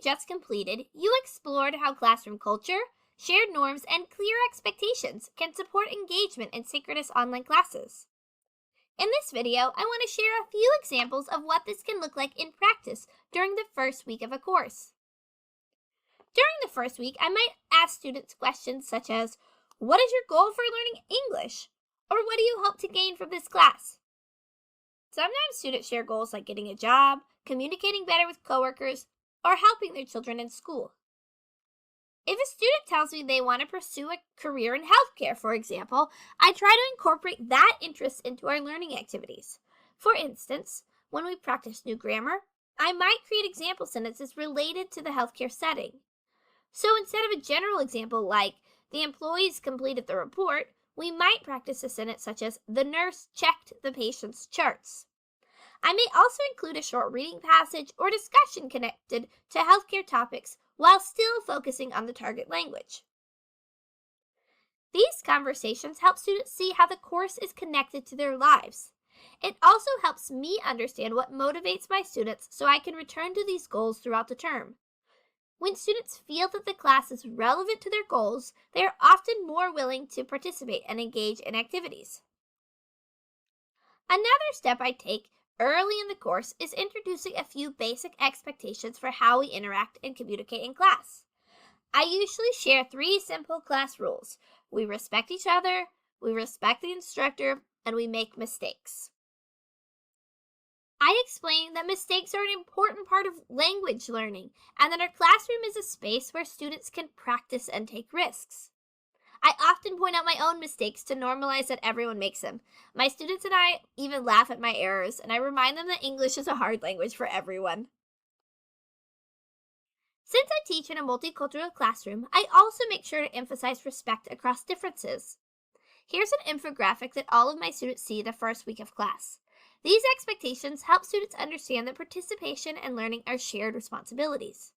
just completed, you explored how classroom culture, shared norms, and clear expectations can support engagement in synchronous online classes. In this video, I want to share a few examples of what this can look like in practice during the first week of a course. During the first week, I might ask students questions such as, what is your goal for learning English? Or what do you hope to gain from this class? Sometimes students share goals like getting a job, communicating better with coworkers, or helping their children in school. If a student tells me they want to pursue a career in healthcare, for example, I try to incorporate that interest into our learning activities. For instance, when we practice new grammar, I might create example sentences related to the healthcare setting. So instead of a general example like, the employees completed the report, we might practice a sentence such as, the nurse checked the patient's charts. I may also include a short reading passage or discussion connected to healthcare topics while still focusing on the target language. These conversations help students see how the course is connected to their lives. It also helps me understand what motivates my students so I can return to these goals throughout the term. When students feel that the class is relevant to their goals, they are often more willing to participate and engage in activities. Another step I take early in the course is introducing a few basic expectations for how we interact and communicate in class. I usually share 3 simple class rules. We respect each other, we respect the instructor, and we make mistakes. I explain that mistakes are an important part of language learning and that our classroom is a space where students can practice and take risks. I often point out my own mistakes to normalize that everyone makes them. My students and I even laugh at my errors, and I remind them that English is a hard language for everyone. Since I teach in a multicultural classroom, I also make sure to emphasize respect across differences. Here's an infographic that all of my students see the first week of class. These expectations help students understand that participation and learning are shared responsibilities.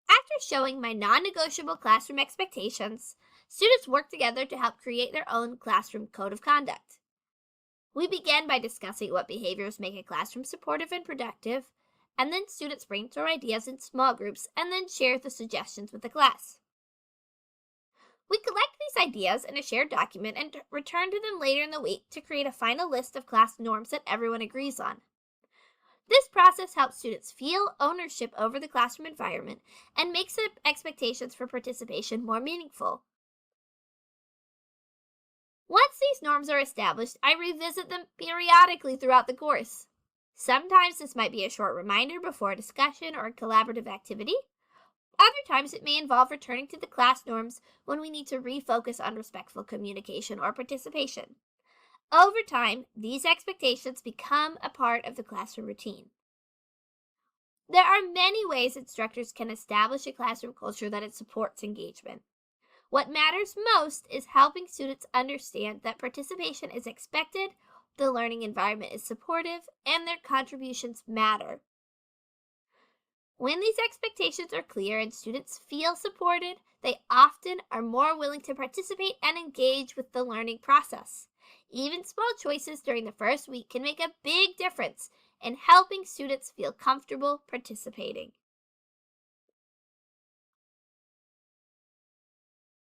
After showing my non-negotiable classroom expectations, students work together to help create their own classroom code of conduct. We begin by discussing what behaviors make a classroom supportive and productive, and then students brainstorm ideas in small groups and then share the suggestions with the class. We collect these ideas in a shared document and return to them later in the week to create a final list of class norms that everyone agrees on. This process helps students feel ownership over the classroom environment and makes the expectations for participation more meaningful. Once these norms are established, I revisit them periodically throughout the course. Sometimes this might be a short reminder before a discussion or a collaborative activity. Other times it may involve returning to the class norms when we need to refocus on respectful communication or participation. Over time, these expectations become a part of the classroom routine. There are many ways instructors can establish a classroom culture that it supports engagement. What matters most is helping students understand that participation is expected, the learning environment is supportive, and their contributions matter. When these expectations are clear and students feel supported, they often are more willing to participate and engage with the learning process. Even small choices during the first week can make a big difference in helping students feel comfortable participating.